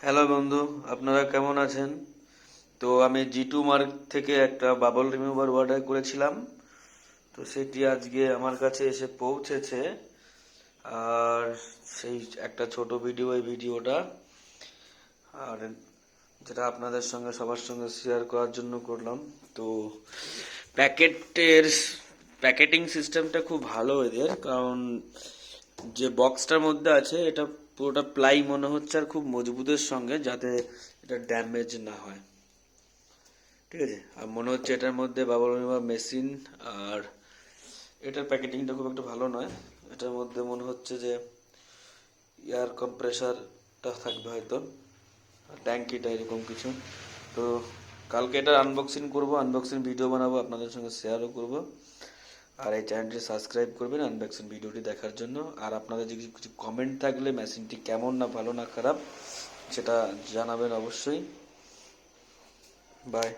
Hello বন্ধু, আপনারা কেমন আছেন? তো আমি g2mark থেকে একটা বাবল রিমুভার অর্ডার করেছিলাম। তো সেটি আজকে আমার কাছে এসে পৌঁছেছে। আর সেই একটা ছোট ভিডিও, এই ভিডিওটা আর যেটা আপনাদের সঙ্গে সবার সঙ্গে শেয়ার করার জন্য করলাম। তো প্যাকেটের প্যাকেটিং সিস্টেমটা খুব ভালো এদের, কারণ যে বক্সটার মধ্যে আছে এটা পুরোটা প্লাই মনে হচ্ছে, আর খুব মজবুতের সঙ্গে, যাতে এটা ড্যামেজ না হয়। ঠিক আছে, আর মনে হচ্ছে এটার মধ্যে বাবল রিমুভার মেশিন। আর এটার প্যাকেটিংটা খুব একটা ভালো নয়। এটার মধ্যে মনে হচ্ছে যে এয়ার কম্প্রেসারটা থাকবে হয়তো, ট্যাঙ্কিটা এরকম কিছু। তো কালকে এটার আনবক্সিং করব, আনবক্সিং ভিডিও বানাবো, আপনাদের সঙ্গে শেয়ারও করব। আর এই চ্যানেলটি সাবস্ক্রাইব করবেন আনবক্সিং ভিডিওটি দেখার জন্য। আর আপনাদের যদি কিছু কমেন্ট থাকলে মেশিনটি কেমন, না ভালো না খারাপ, সেটা জানাবেন অবশ্যই। বাই।